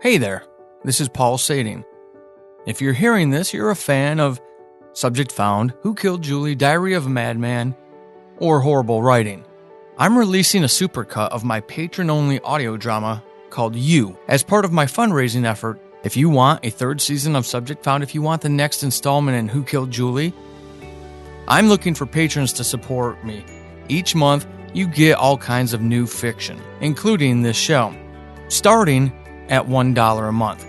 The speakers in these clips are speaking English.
Hey there, this is Paul Sading. If you're hearing this, you're a fan of Subject Found, Who Killed Julie, Diary of a Madman, or horrible writing. I'm releasing a supercut of my patron-only audio drama called You as part of my fundraising effort. If you want a third season of Subject Found, if you want the next installment in Who Killed Julie, I'm looking for patrons to support me. Each month, you get all kinds of new fiction, including this show, starting at $1 a month.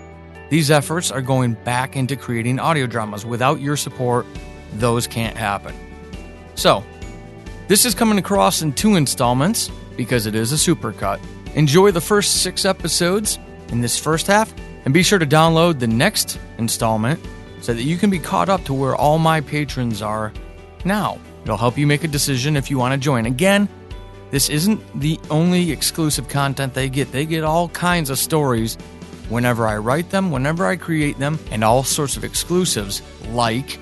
These efforts are going back into creating audio dramas. Without your support, those can't happen. So, this is coming across in 2 installments because it is a supercut. Enjoy the first 6 episodes in this first half, and be sure to download the next installment so that you can be caught up to where all my patrons are now. It'll help you make a decision if you want to join. Again, this isn't the only exclusive content they get. They get all kinds of stories whenever I write them, whenever I create them, and all sorts of exclusives like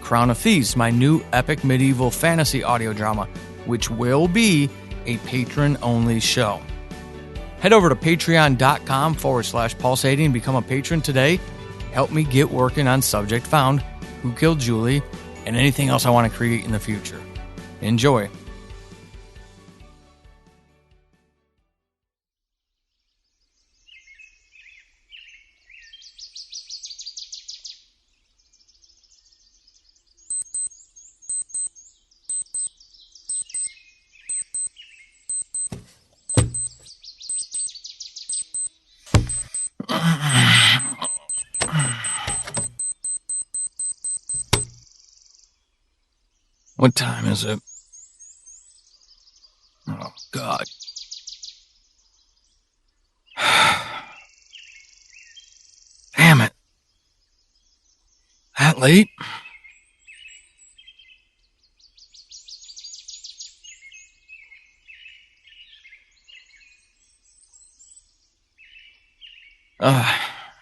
Crown of Thieves, my new epic medieval fantasy audio drama, which will be a patron-only show. Head over to patreon.com/Paul Sading and become a patron today. Help me get working on Subject Found, Who Killed Julie, and anything else I want to create in the future. Enjoy. What time is it? Oh, God. Damn it. That late?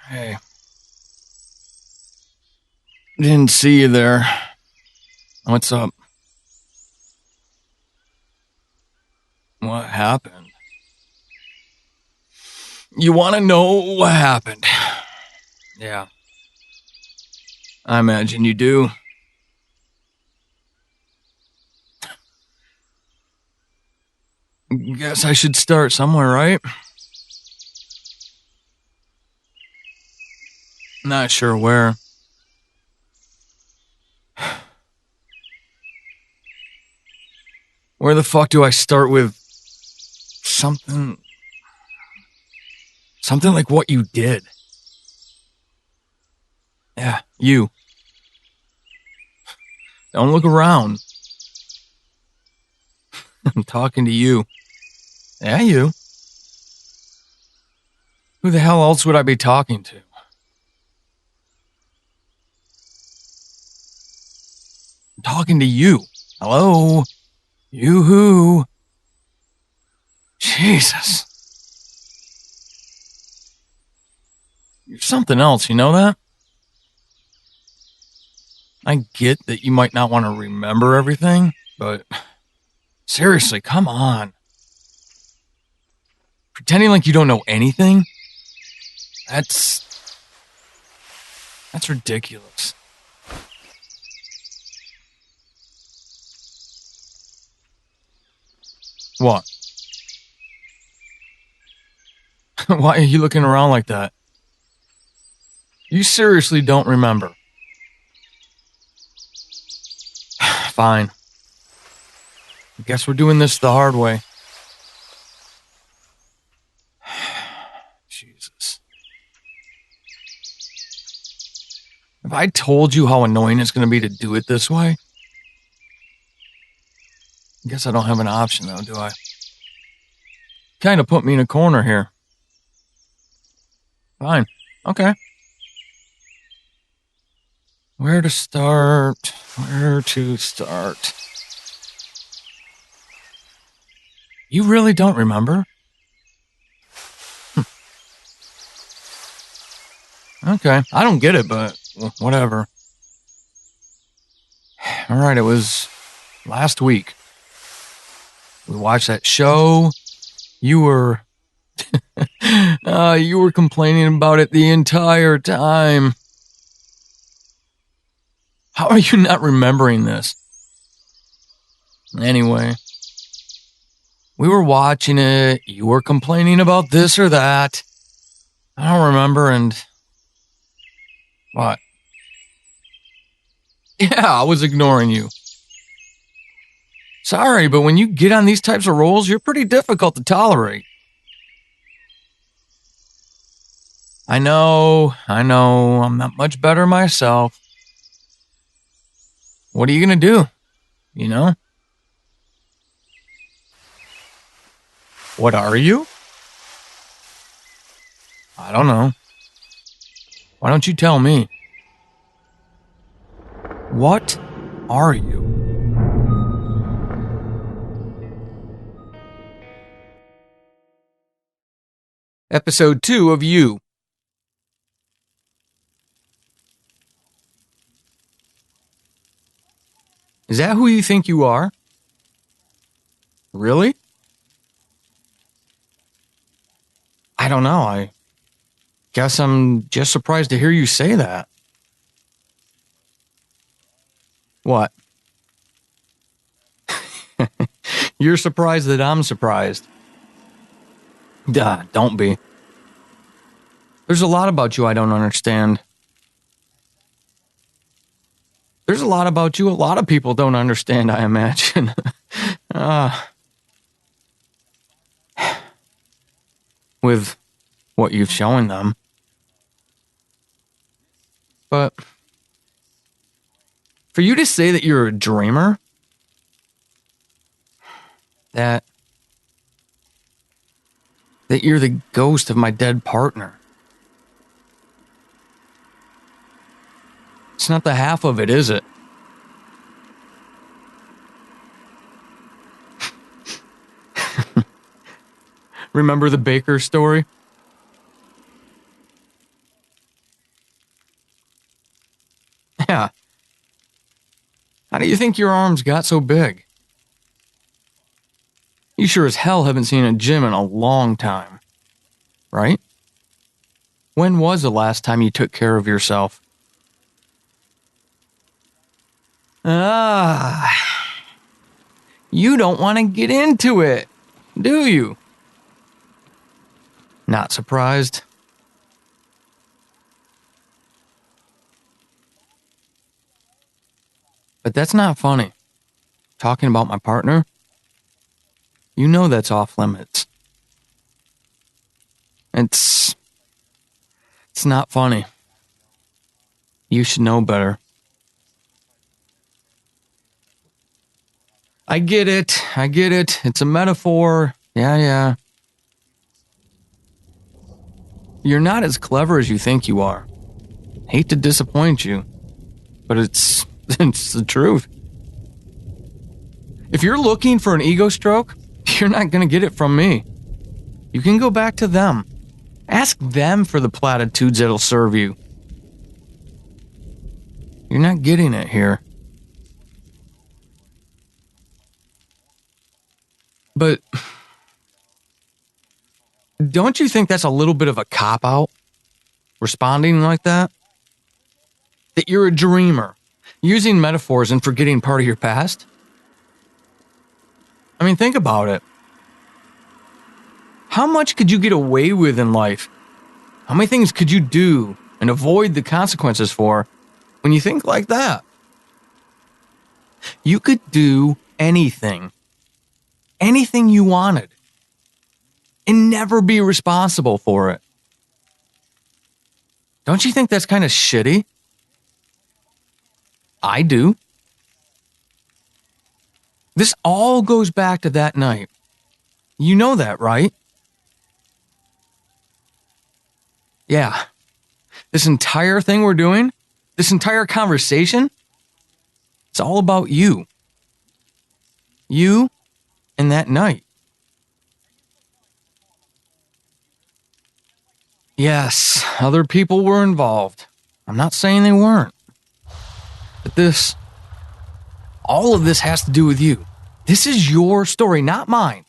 Hey. Didn't see you there. What's up? What happened? You want to know what happened? Yeah. I imagine you do. Guess I should start somewhere, right? Not sure where. Where the fuck do I start with something like what you did? Yeah, you. Don't look around. I'm talking to you. Yeah, you. Who the hell else would I be talking to? I'm talking to you. Hello? You-hoo. Jesus. You're something else, you know that? I get that you might not want to remember everything, but seriously, come on. Pretending like you don't know anything? That's ridiculous. What? Why are you looking around like that? You seriously don't remember? Fine. I guess we're doing this the hard way. Jesus. Have I told you how annoying it's going to be to do it this way? I guess I don't have an option, though, do I? Kind of put me in a corner here. Fine. Okay. Where to start? You really don't remember? Okay. I don't get it, but whatever. All right, it was last week. We watched that show. You were You were complaining about it the entire time. How are you not remembering this? Anyway, we were watching it. You were complaining about this or that. I don't remember, and... What? Yeah, I was ignoring you. Sorry, but when you get on these types of roles, you're pretty difficult to tolerate. I know, I'm not much better myself. What are you gonna do? You know? What are you? I don't know. Why don't you tell me? What are you? Episode 2 of You. Is that who you think you are? Really? I don't know. I guess I'm just surprised to hear you say that. What? You're surprised that I'm surprised. Duh, don't be. There's a lot about you I don't understand. There's a lot about you a lot of people don't understand, I imagine. With what you've shown them. But for you to say that you're a dreamer, that you're the ghost of my dead partner. It's not the half of it, is it? Remember the baker story? Yeah. How do you think your arms got so big? You sure as hell haven't seen a gym in a long time. Right? When was the last time you took care of yourself? You don't want to get into it, do you? Not surprised. But that's not funny. Talking about my partner? You know that's off limits. It's not funny. You should know better. I get it. It's a metaphor. Yeah. You're not as clever as you think you are. Hate to disappoint you, but it's the truth. If you're looking for an ego stroke, you're not going to get it from me. You can go back to them. Ask them for the platitudes that'll serve you. You're not getting it here. But don't you think that's a little bit of a cop-out? Responding like that? That you're a dreamer, using metaphors and forgetting part of your past? I mean, think about it. How much could you get away with in life? How many things could you do and avoid the consequences for when you think like that? You could do anything. Anything you wanted. And never be responsible for it. Don't you think that's kind of shitty? I do. This all goes back to that night. You know that, right? Yeah. This entire thing we're doing, this entire conversation, it's all about you. You and that night. Yes, other people were involved. I'm not saying they weren't. But all of this has to do with you. This is your story, not mine.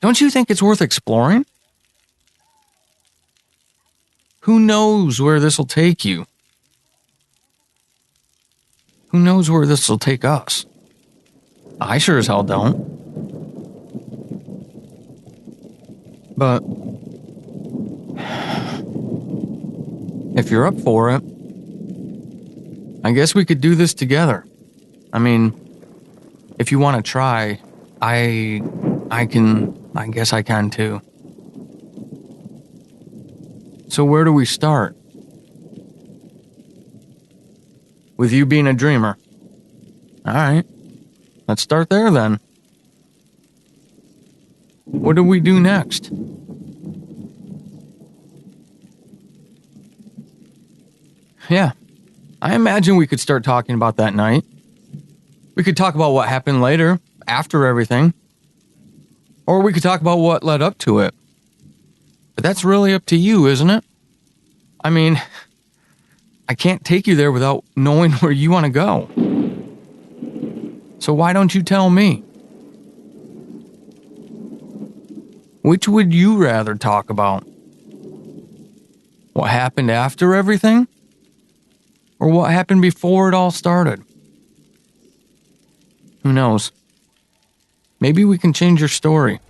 Don't you think it's worth exploring? Who knows where this will take you? Who knows where this will take us? I sure as hell don't. But if you're up for it, I guess we could do this together. I mean, if you want to try, I guess I can too. So where do we start? With you being a dreamer. All right. Let's start there then. What do we do next? Yeah. I imagine we could start talking about that night. We could talk about what happened later, after everything. Or we could talk about what led up to it. But that's really up to you, isn't it? I mean, I can't take you there without knowing where you want to go. So why don't you tell me? Which would you rather talk about? What happened after everything? Or what happened before it all started? Who knows? Maybe we can change your story.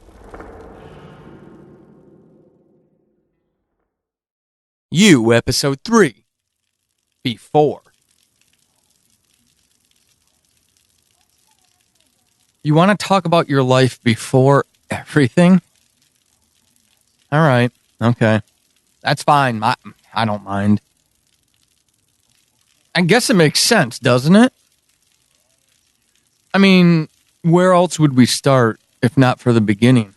You, Episode 3. Before. You want to talk about your life before everything? All right. Okay. That's fine. I don't mind. I guess it makes sense, doesn't it? I mean, where else would we start if not for the beginning?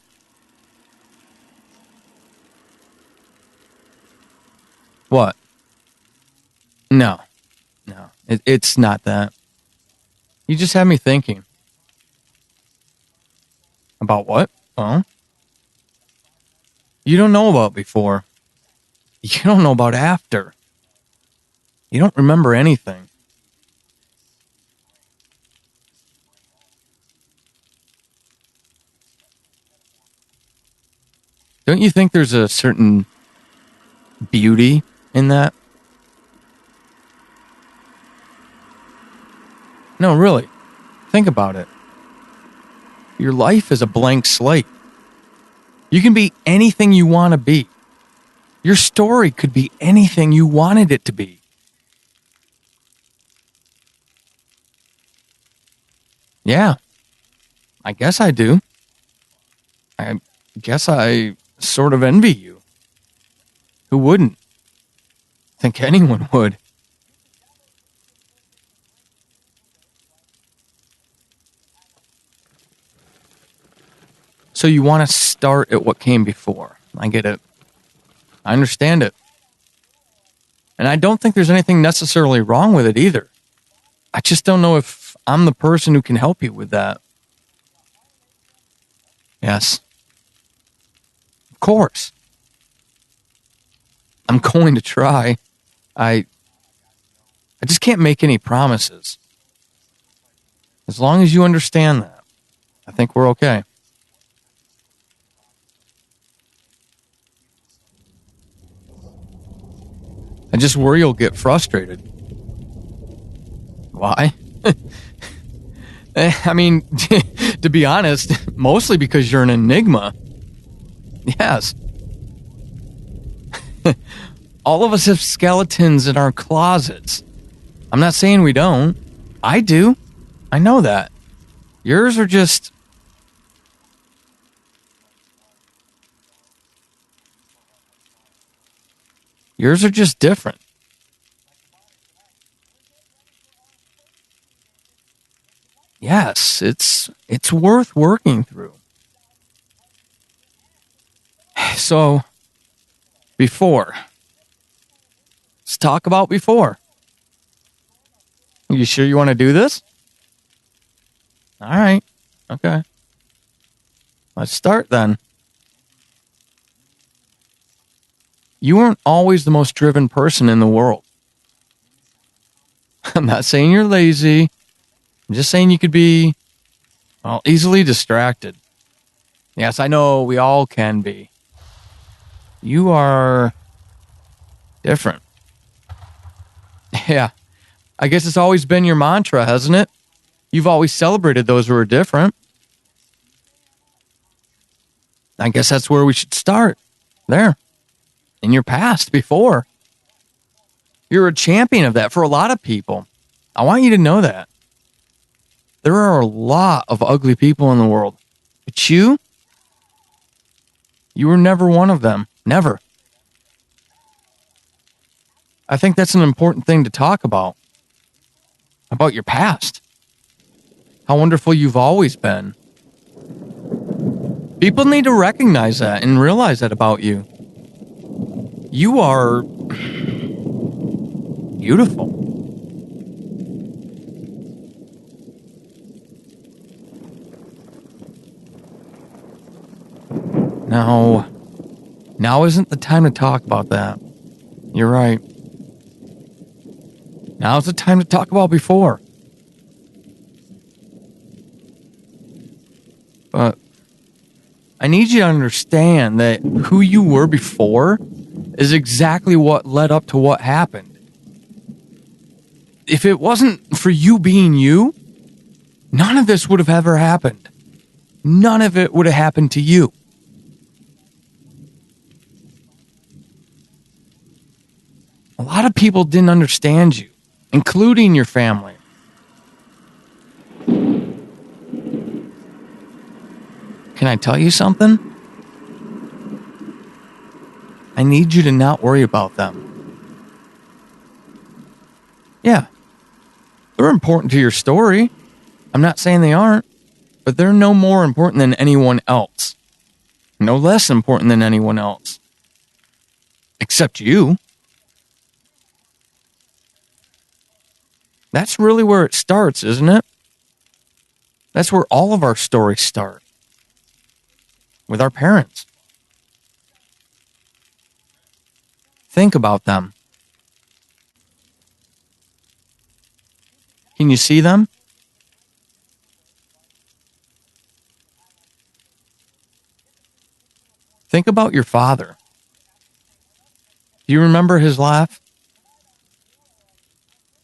What? No. It's not that. You just had me thinking. About what? Oh? You don't know about before. You don't know about after. You don't remember anything. Don't you think there's a certain beauty in that? No, really. Think about it. Your life is a blank slate. You can be anything you want to be. Your story could be anything you wanted it to be. Yeah, I guess I do. I guess I sort of envy you. Who wouldn't? Think anyone would. So you want to start at what came before. I get it. I understand it. And I don't think there's anything necessarily wrong with it either. I just don't know if I'm the person who can help you with that. Yes. Of course. I'm going to try. I just can't make any promises. As long as you understand that, I think we're okay. I just worry you'll get frustrated. Why? I mean, to be honest, mostly because you're an enigma. Yes. All of us have skeletons in our closets. I'm not saying we don't. I do. I know that. Yours are just... Yours are just different. Yes, it's worth working through. So, before. Let's talk about before. You sure you want to do this? All right. Okay. Let's start then. You weren't always the most driven person in the world. I'm not saying you're lazy. I'm just saying you could be, well, easily distracted. Yes, I know we all can be. You are Different. Yeah. I guess it's always been your mantra, hasn't it? You've always celebrated those who are different. I guess that's where we should start. There. In your past, before. You're a champion of that for a lot of people. I want you to know that. There are a lot of ugly people in the world. But you were never one of them. Never. I think that's an important thing to talk about. About your past. How wonderful you've always been. People need to recognize that and realize that about you. You are beautiful. Now isn't the time to talk about that. You're right. Now's the time to talk about before. But I need you to understand that who you were before is exactly what led up to what happened. If it wasn't for you being you, none of this would have ever happened. None of it would have happened to you. A lot of people didn't understand you, including your family. Can I tell you something? I need you to not worry about them. Yeah, they're important to your story. I'm not saying they aren't, but they're no more important than anyone else. No less important than anyone else. Except you. That's really where it starts, isn't it? That's where all of our stories start. With our parents. Think about them. Can you see them? Think about your father. Do you remember his laugh?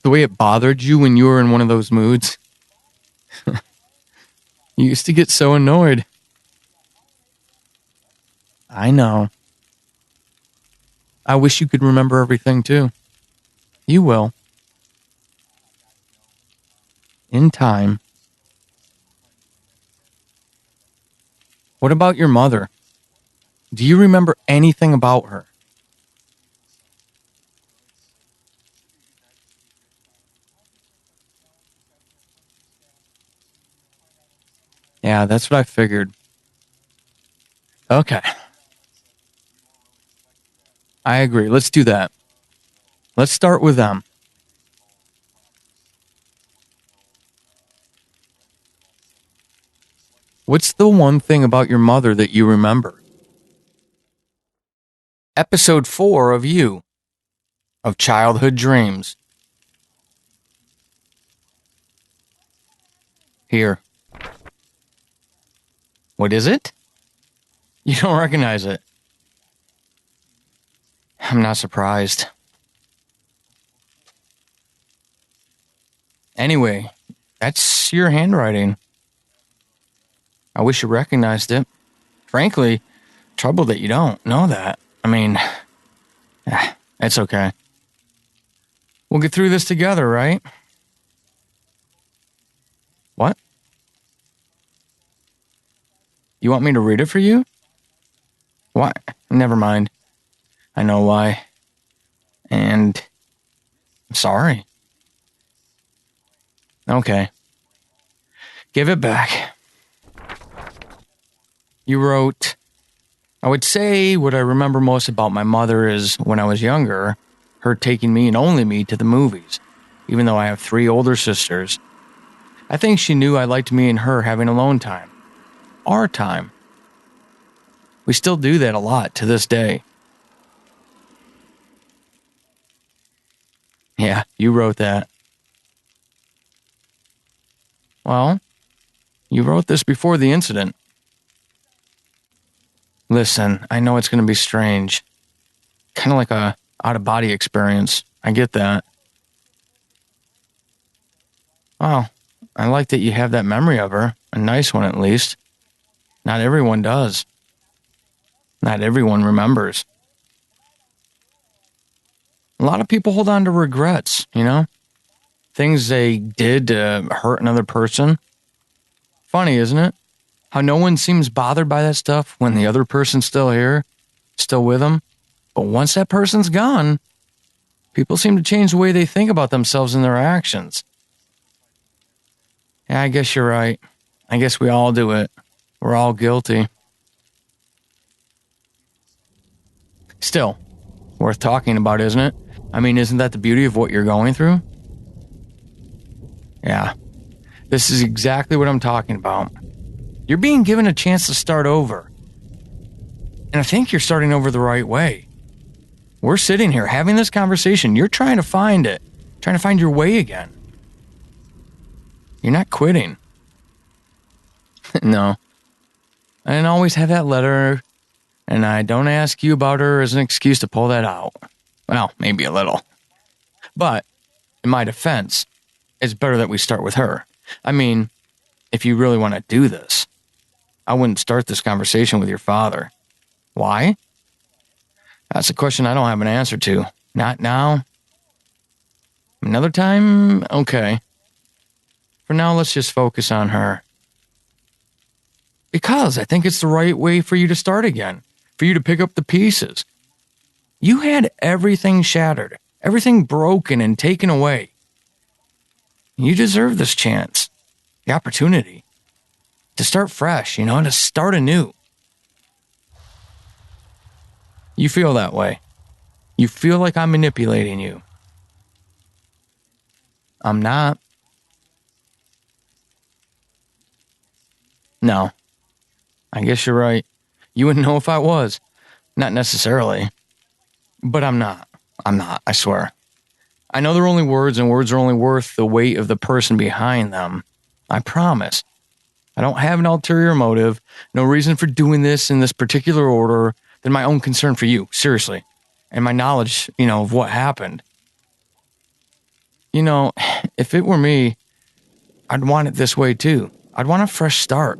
The way it bothered you when you were in one of those moods? You used to get so annoyed. I know. I wish you could remember everything too. You will. In time. What about your mother? Do you remember anything about her? Yeah, that's what I figured. Okay. I agree. Let's do that. Let's start with them. What's the one thing about your mother that you remember? Episode 4 of You, of Childhood Dreams. Here. What is it? You don't recognize it. I'm not surprised. Anyway, that's your handwriting. I wish you recognized it. Frankly, trouble that you don't know that. I mean, it's okay. We'll get through this together, right? What? You want me to read it for you? Why? Never mind. I know why. And I'm sorry. Okay. Give it back. You wrote, I would say what I remember most about my mother is when I was younger, her taking me and only me to the movies, even though I have 3 older sisters. I think she knew I liked me and her having alone time. Our time. We still do that a lot to this day. Yeah, you wrote that. Well, you wrote this before the incident. Listen, I know it's going to be strange. Kind of like a out-of-body experience. I get that. Wow, I like that you have that memory of her. A nice one, at least. Not everyone does. Not everyone remembers. A lot of people hold on to regrets, things they did to hurt another person. Funny, isn't it? How no one seems bothered by that stuff when the other person's still here, still with them. But once that person's gone, people seem to change the way they think about themselves and their actions. Yeah, I guess you're right. I guess we all do it. We're all guilty. Still, worth talking about, isn't it? I mean, isn't that the beauty of what you're going through? Yeah, this is exactly what I'm talking about. You're being given a chance to start over. And I think you're starting over the right way. We're sitting here having this conversation. You're trying to find it, trying to find your way again. You're not quitting. No. I didn't always have that letter, and I don't ask you about her as an excuse to pull that out. Well, maybe a little. But, in my defense, it's better that we start with her. I mean, if you really want to do this, I wouldn't start this conversation with your father. Why? That's a question I don't have an answer to. Not now. Another time? Okay. For now, let's just focus on her. Because I think it's the right way for you to start again. For you to pick up the pieces. You had everything shattered. Everything broken and taken away. You deserve this chance. The opportunity. To start fresh, to start anew. You feel that way. You feel like I'm manipulating you. I'm not. No. I guess you're right. You wouldn't know if I was. Not necessarily. But I'm not. I swear. I know they're only words, and words are only worth the weight of the person behind them. I promise. I don't have an ulterior motive, no reason for doing this in this particular order than my own concern for you, seriously, and my knowledge, of what happened. If it were me, I'd want it this way too. I'd want a fresh start.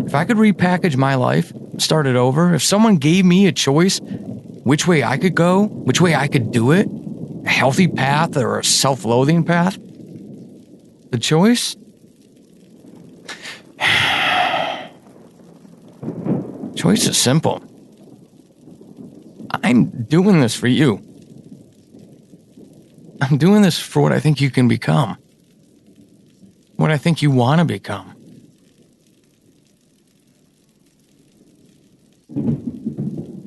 If I could repackage my life, start it over, if someone gave me a choice, which way I could go, which way I could do it, a healthy path or a self-loathing path, the choice? Choice is simple. I'm doing this for you. I'm doing this for what I think you can become. What I think you want to become.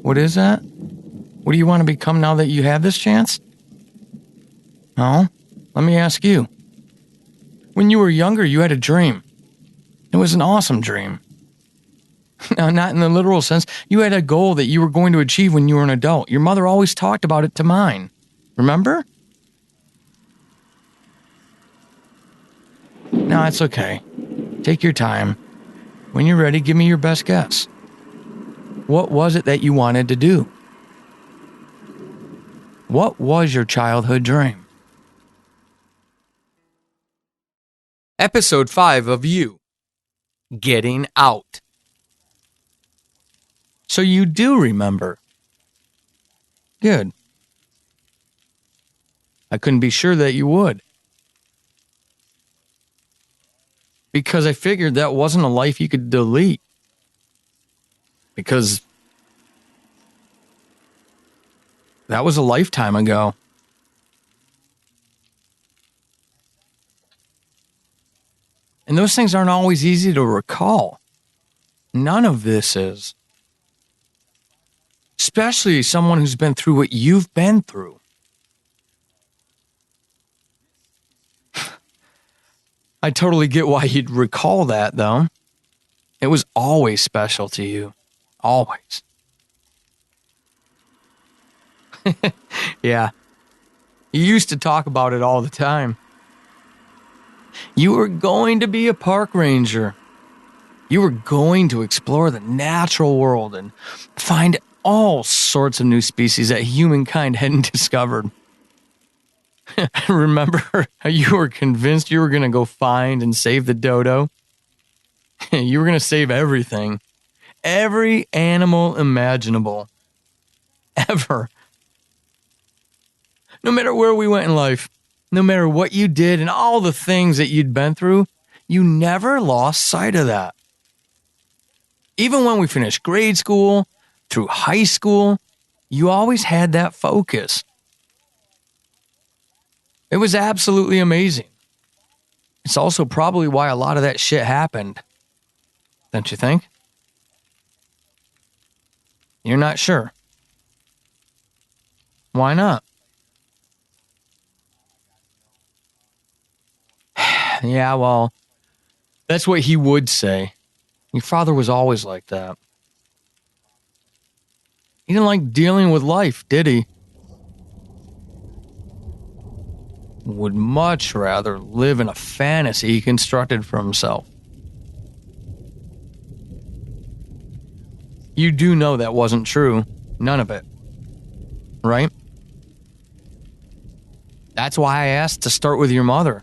What is that? What do you want to become now that you have this chance? No? Let me ask you. When you were younger, you had a dream. It was an awesome dream. Now, not in the literal sense. You had a goal that you were going to achieve when you were an adult. Your mother always talked about it to mine. Remember? No, it's okay. Take your time. When you're ready, give me your best guess. What was it that you wanted to do? What was your childhood dream? Episode 5 of You, Getting Out. So you do remember. Good. I couldn't be sure that you would. Because I figured that wasn't a life you could delete. Because that was a lifetime ago. And those things aren't always easy to recall. None of this is. Especially someone who's been through what you've been through. I totally get why you'd recall that, though. It was always special to you. Always. Yeah. You used to talk about it all the time. You were going to be a park ranger. You were going to explore the natural world and find all sorts of new species that humankind hadn't discovered. Remember how you were convinced you were going to go find and save the dodo? You were going to save everything. Every animal imaginable. Ever. No matter where we went in life, no matter what you did and all the things that you'd been through, you never lost sight of that. Even when we finished grade school, through high school, you always had that focus. It was absolutely amazing. It's also probably why a lot of that shit happened. Don't you think? You're not sure. Why not? Yeah, well, that's what he would say. Your father was always like that. He didn't like dealing with life, did he? Would much rather live in a fantasy he constructed for himself. You do know that wasn't true. None of it. Right? That's why I asked to start with your mother.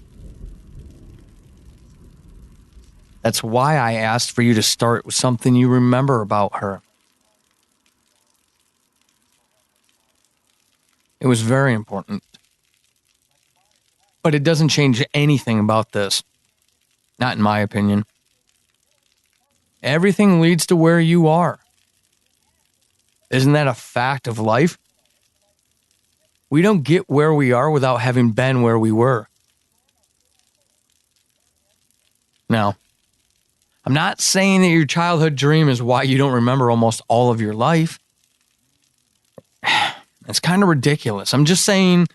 That's why I asked for you to start with something you remember about her. It was very important. But it doesn't change anything about this. Not in my opinion. Everything leads to where you are. Isn't that a fact of life? We don't get where we are without having been where we were. Now, I'm not saying that your childhood dream is why you don't remember almost all of your life. It's kind of ridiculous. I'm just saying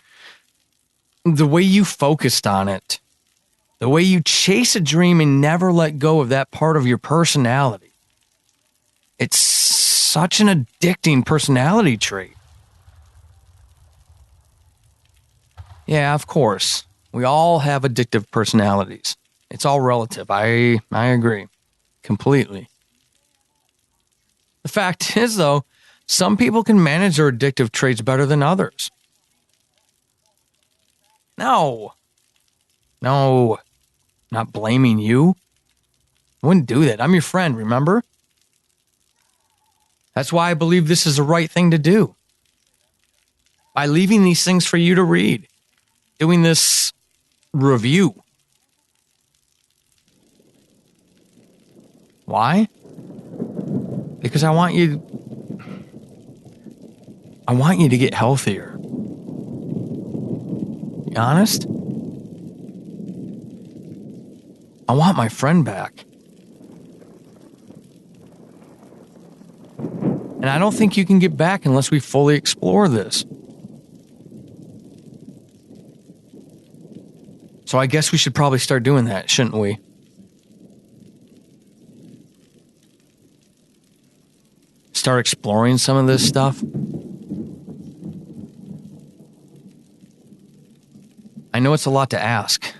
the way you focused on it, the way you chase a dream and never let go of that part of your personality. It's such an addicting personality trait. Yeah, of course. We all have addictive personalities. It's all relative. I agree. Completely. The fact is, though, some people can manage their addictive traits better than others. No, not blaming you. I wouldn't do that. I'm your friend, remember? That's why I believe this is the right thing to do. By leaving these things for you to read. Doing this review. Why? Because I want you to get healthier. Be honest? I want my friend back. And I don't think you can get back unless we fully explore this. So I guess we should probably start doing that, shouldn't we? Start exploring some of this stuff. I know it's a lot to ask.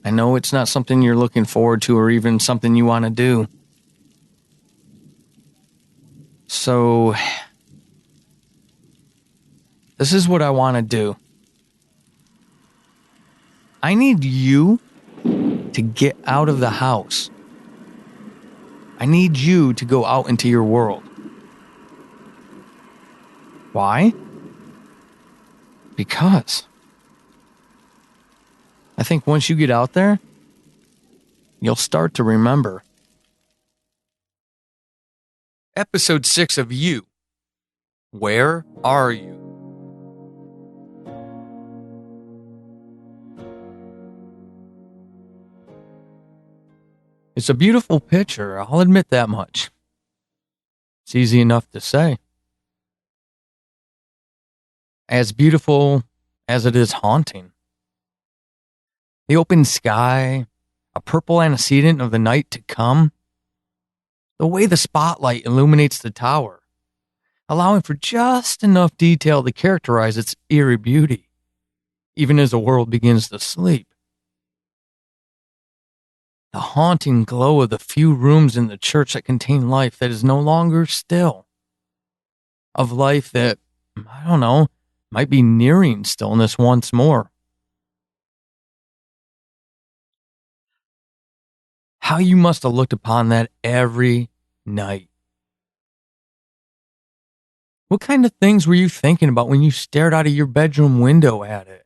I know it's not something you're looking forward to or even something you want to do. So, this is what I want to do. I need you to get out of the house. I need you to go out into your world. Why? Because I think once you get out there, you'll start to remember. Episode 6 of You. Where are you? It's a beautiful picture, I'll admit that much. It's easy enough to say. As beautiful as it is haunting. The open sky, a purple antecedent of the night to come. The way the spotlight illuminates the tower, allowing for just enough detail to characterize its eerie beauty, even as the world begins to sleep. The haunting glow of the few rooms in the church that contain life that is no longer still. of life that, I don't know, might be nearing stillness once more. How you must have looked upon that every night. What kind of things were you thinking about when you stared out of your bedroom window at it?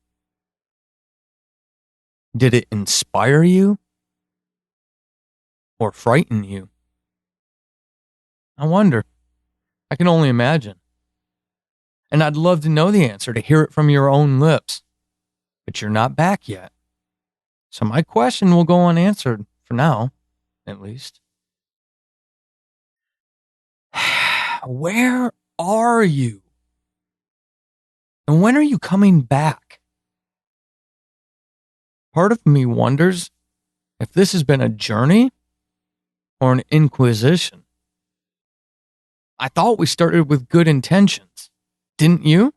Did it inspire you or frighten you? I wonder. I can only imagine. And I'd love to know the answer, to hear it from your own lips. But you're not back yet. So my question will go unanswered, for now, at least. Where are you? And when are you coming back? Part of me wonders if this has been a journey or an inquisition. I thought we started with good intentions. Didn't you?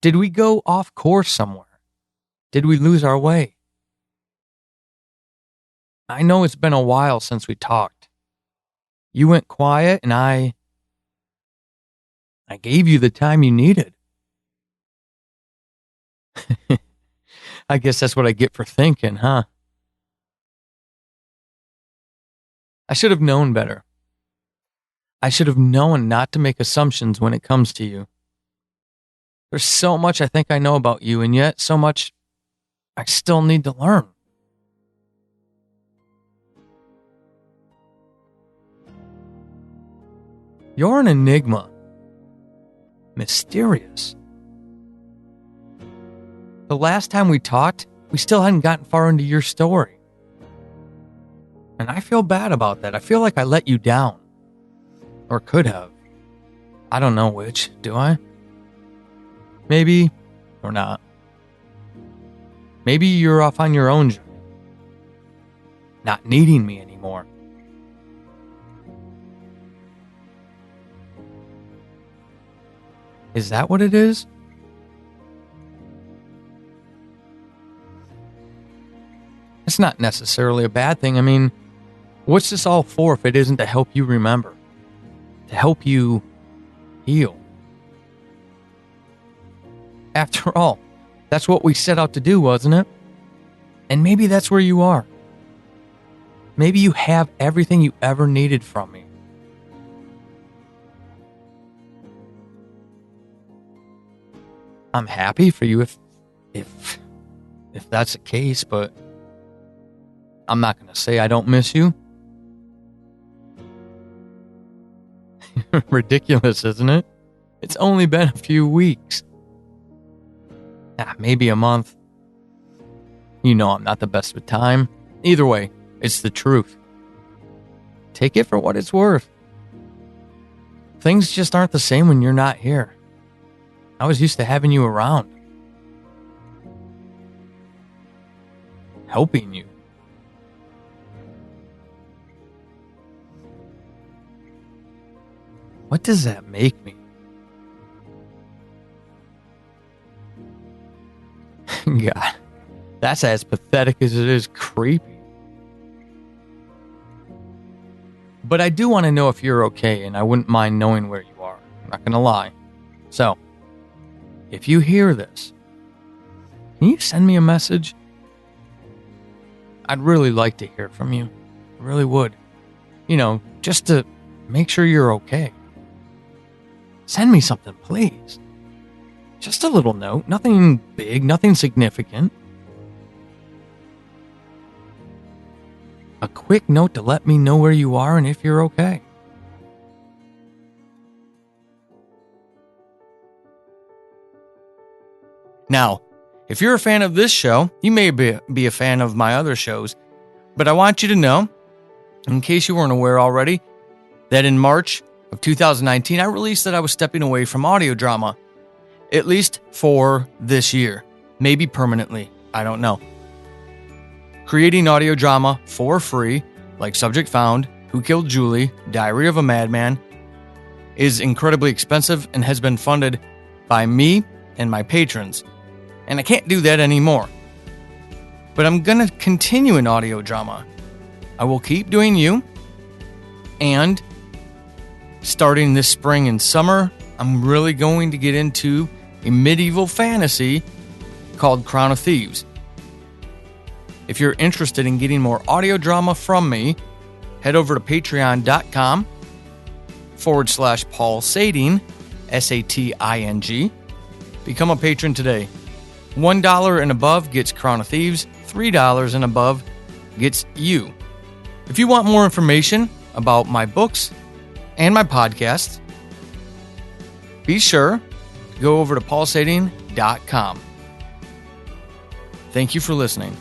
Did we go off course somewhere? Did we lose our way? I know it's been a while since we talked. You went quiet and I gave you the time you needed. I guess that's what I get for thinking, huh? I should have known better. I should have known not to make assumptions when it comes to you. There's so much I think I know about you, and yet so much I still need to learn. You're an enigma. Mysterious. The last time we talked, we still hadn't gotten far into your story. And I feel bad about that. I feel like I let you down. Or could have. I don't know which, do I? Maybe, or not. Maybe you're off on your own journey. Not needing me anymore. Is that what it is? It's not necessarily a bad thing. I mean, what's this all for if it isn't to help you remember? To help you heal? After all, that's what we set out to do, wasn't it? And maybe that's where you are. Maybe you have everything you ever needed from me. I'm happy for you if that's the case, but I'm not going to say I don't miss you. Ridiculous, isn't it? It's only been a few weeks. Maybe a month. You know I'm not the best with time. Either way, it's the truth. Take it for what it's worth. Things just aren't the same when you're not here. I was used to having you around. Helping you. What does that make me? God, that's as pathetic as it is creepy. But I do want to know if you're okay, and I wouldn't mind knowing where you are. I'm not going to lie. So, if you hear this, can you send me a message? I'd really like to hear from you. I really would. You know, just to make sure you're okay. Send me something, please. Just a little note. Nothing big, nothing significant. A quick note to let me know where you are and if you're okay. Now, if you're a fan of this show, you may be a fan of my other shows, but I want you to know, in case you weren't aware already, that in March of 2019, I released that I was stepping away from audio drama, at least for this year, maybe permanently, I don't know. Creating audio drama for free, like Subject Found, Who Killed Julie, Diary of a Madman, is incredibly expensive and has been funded by me and my patrons. And I can't do that anymore. But I'm going to continue in audio drama. I will keep doing you, and Starting this spring and summer, I'm really going to get into a medieval fantasy called Crown of Thieves. If you're interested in getting more audio drama from me, head over to patreon.com/Paul Sading, Sating. Become a patron today. $1 and above gets Crown of Thieves. $3 and above gets you. If you want more information about my books and my podcasts, be sure to go over to paulsading.com. Thank you for listening.